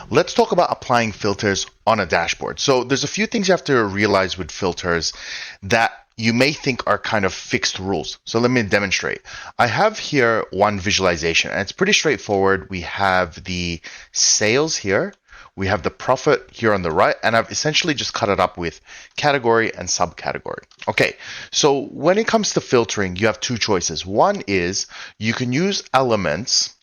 Let's talk about applying filters on a dashboard. So there's a few things you have to realize with filters that you may think are kind of fixed rules. So let me demonstrate. I have here one visualization, and it's pretty straightforward. We have the sales here. We have the profit here on the right, and I've essentially just cut it up with category and subcategory. Okay, so when it comes to filtering, you have two choices. One is you can use elements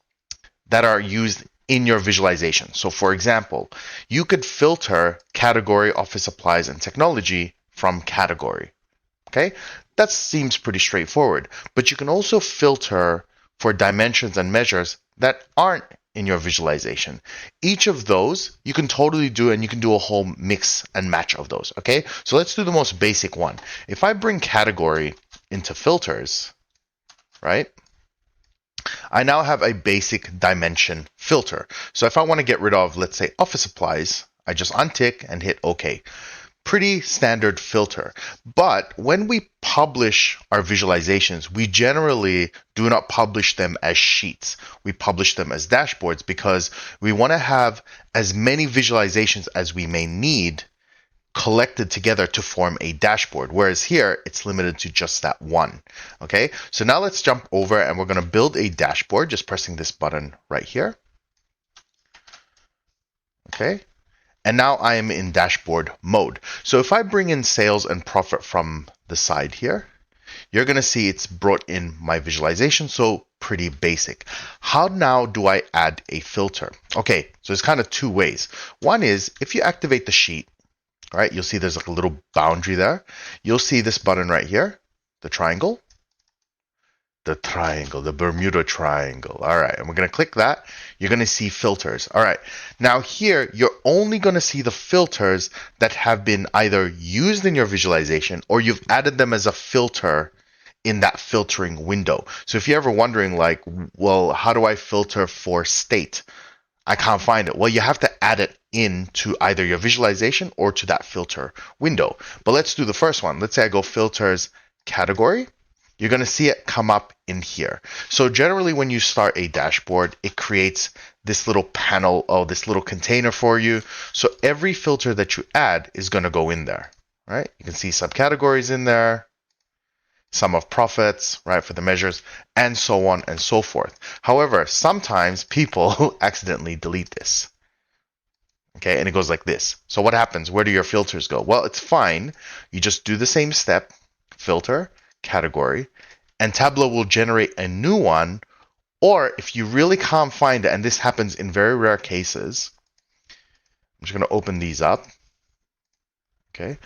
that are used in your visualization. So for example, you could filter category, office supplies, and technology from category. Okay, that seems pretty straightforward, but you can also filter for dimensions and measures that aren't in your visualization. Each of those you can totally do, and you can do a whole mix and match of those. Okay, so let's do the most basic one. If I bring category into filters, right? I now have a basic dimension filter. So if I want to get rid of, let's say, office supplies, I just untick and hit OK. Pretty standard filter. But when we publish our visualizations, we generally do not publish them as sheets. We publish them as dashboards because we want to have as many visualizations as we may need collected together to form a dashboard, whereas here it's limited to just that one. Okay, so now let's jump over and we're going to build a dashboard, just pressing this button right here. Okay, and now I am in dashboard mode. So if I bring in sales and profit from the side here, you're going to see it's brought in my visualization. So pretty basic. How now do I add a filter? Okay, so it's kind of two ways. One is if you activate the sheet, all right, you'll see there's like a little boundary there. You'll see this button right here, the triangle, the Bermuda Triangle. All right, and we're going to click that. You're going to see filters. All right, now here, you're only going to see the filters that have been either used in your visualization or you've added them as a filter in that filtering window. So if you're ever wondering like, well, how do I filter for state? I can't find it. Well, you have to add it into either your visualization or to that filter window. But let's do the first one. Let's say I go filters category. You're going to see it come up in here. So generally when you start a dashboard, it creates this little panel, this little container for you. So every filter that you add is going to go in there, right? You can see subcategories in there, sum of profits, right, for the measures, and so on and so forth. However, sometimes people accidentally delete this. Okay, and it goes like this. So what happens? Where do your filters go? Well, it's fine. You just do the same step, filter, category, and Tableau will generate a new one. Or if you really can't find it, and this happens in very rare cases, I'm just going to open these up. Okay,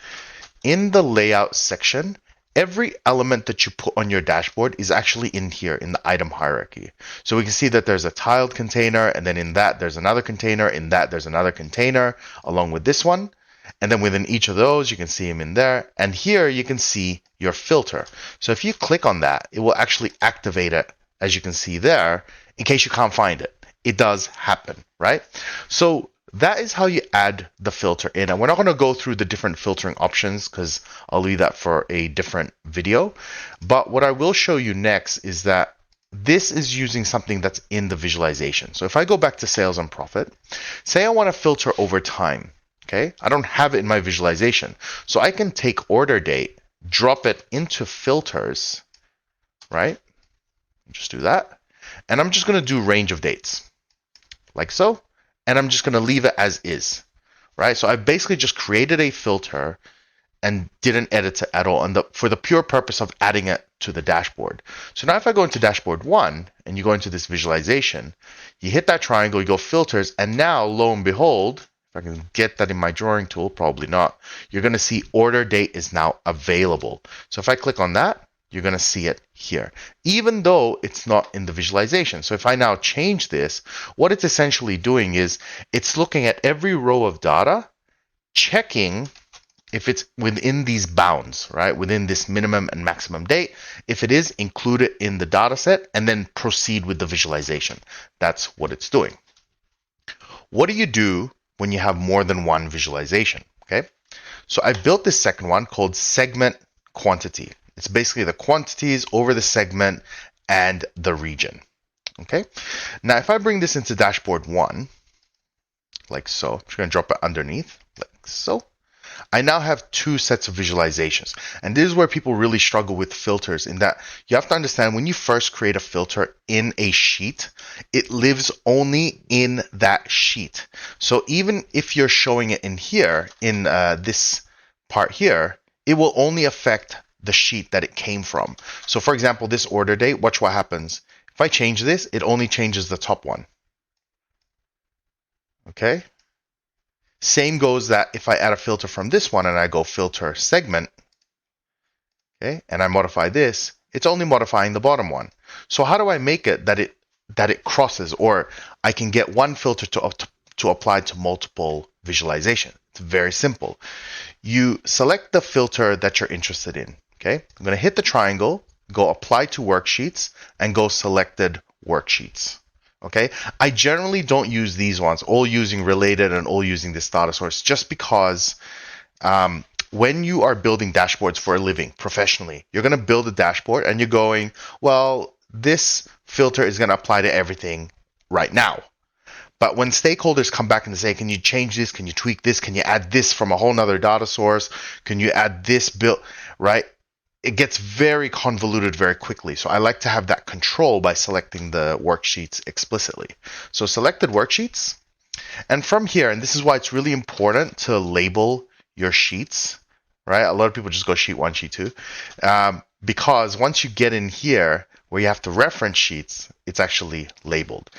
in the layout section, every element that you put on your dashboard is actually in here in the item hierarchy. So we can see that there's a tiled container, and then in that there's another container, in that there's another container along with this one. And then within each of those, you can see them in there. And here you can see your filter. So if you click on that, it will actually activate it, as you can see there, in case you can't find it. It does happen, right? So that is how you add the filter in. And we're not going to go through the different filtering options because I'll leave that for a different video. But what I will show you next is that this is using something that's in the visualization. So if I go back to sales and profit, say I want to filter over time. Okay, I don't have it in my visualization. So I can take order date, drop it into filters, right? Just do that. And I'm just going to do range of dates, like so. And I'm just going to leave it as is, right? So I basically just created a filter and didn't edit it at all for the pure purpose of adding it to the dashboard. So now if I go into dashboard 1 and you go into this visualization, you hit that triangle, you go filters, and now lo and behold, if I can get that in my drawing tool, probably not, you're going to see order date is now available. So if I click on that, you're going to see it here, even though it's not in the visualization. So if I now change this, what it's essentially doing is it's looking at every row of data, checking if it's within these bounds, right? Within this minimum and maximum date. If it is, include it in the data set and then proceed with the visualization. That's what it's doing. What do you do when you have more than one visualization? Okay, so I built this second one called segment quantity. It's basically the quantities over the segment and the region. Okay. Now, if I bring this into dashboard 1, like so. I'm just going to drop it underneath, like so. I now have two sets of visualizations. And this is where people really struggle with filters, in that you have to understand when you first create a filter in a sheet, it lives only in that sheet. So even if you're showing it in here, in this part here, it will only affect the sheet that it came from. So for example, this order date, watch what happens. If I change this, it only changes the top one. Okay? Same goes that if I add a filter from this one and I go filter segment, okay, and I modify this, it's only modifying the bottom one. So how do I make it that it crosses, or I can get one filter to apply to multiple visualization? It's very simple. You select the filter that you're interested in. Okay, I'm going to hit the triangle, go apply to worksheets, and go selected worksheets. Okay, I generally don't use these ones, all using related and all using this data source, just because when you are building dashboards for a living professionally, you're going to build a dashboard and you're going, well, this filter is going to apply to everything right now. But when stakeholders come back and say, can you change this? Can you tweak this? Can you add this from a whole nother data source? Can you add this build, right? It gets very convoluted very quickly. So I like to have that control by selecting the worksheets explicitly. So selected worksheets. And from here, and this is why it's really important to label your sheets, right? A lot of people just go sheet 1, sheet 2. Because once you get in here where you have to reference sheets, it's actually labeled.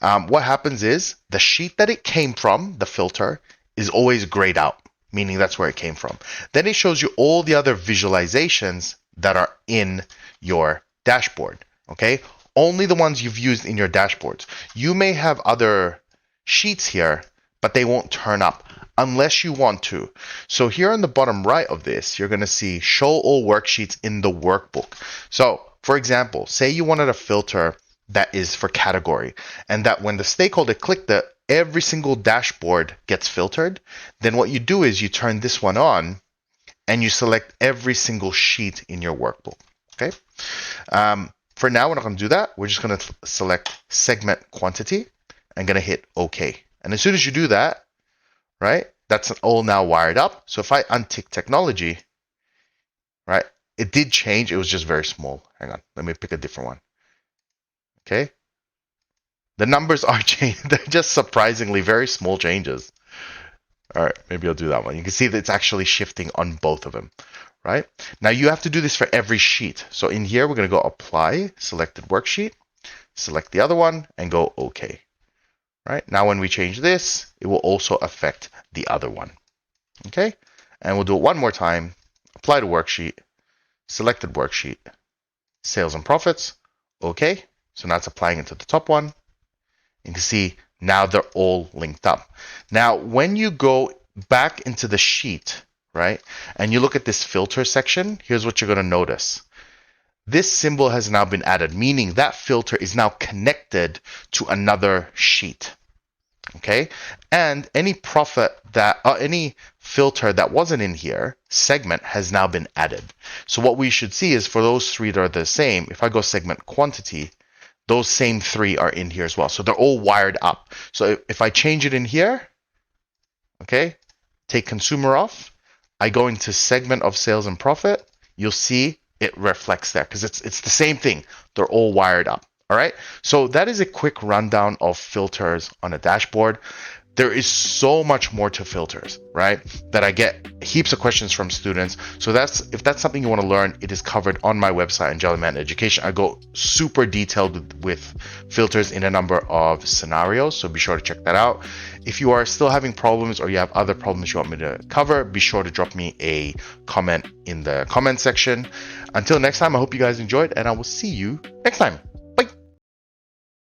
What happens is the sheet that it came from, the filter, is always grayed out, meaning that's where it came from. Then it shows you all the other visualizations that are in your dashboard, okay? Only the ones you've used in your dashboards. You may have other sheets here, but they won't turn up unless you want to. So here on the bottom right of this, you're going to see show all worksheets in the workbook. So for example, say you wanted a filter that is for category, and that when the stakeholder clicked it, every single dashboard gets filtered. Then what you do is you turn this one on and you select every single sheet in your workbook. Okay. For now, we're not going to do that. We're just going to select segment quantity and going to hit OK. And as soon as you do that, right, that's all now wired up. So if I untick technology, right, it did change. It was just very small. Hang on. Let me pick a different one. Okay. The numbers are changed. They're just surprisingly very small changes. All right, maybe I'll do that one. You can see that it's actually shifting on both of them, right? Now you have to do this for every sheet. So in here, we're going to go apply, selected worksheet, select the other one, and go OK. Right? Now when we change this, it will also affect the other one. Okay? And we'll do it one more time. Apply to worksheet, selected worksheet, sales and profits. Okay. So now it's applying it to the top one. You can see now they're all linked up. Now, when you go back into the sheet, right, and you look at this filter section, here's what you're going to notice. This symbol has now been added, meaning that filter is now connected to another sheet. Okay, and any any filter that wasn't in here, segment, has now been added. So what we should see is for those three that are the same, if I go segment quantity, those same three are in here as well. So they're all wired up. So if I change it in here, okay, take consumer off, I go into segment of sales and profit, you'll see it reflects there because it's the same thing. They're all wired up. All right. So that is a quick rundown of filters on a dashboard. There is so much more to filters, right? That I get heaps of questions from students. So if that's something you want to learn, it is covered on my website, Jellyman Education. I go super detailed with filters in a number of scenarios. So be sure to check that out. If you are still having problems or you have other problems you want me to cover, be sure to drop me a comment in the comment section. Until next time, I hope you guys enjoyed and I will see you next time.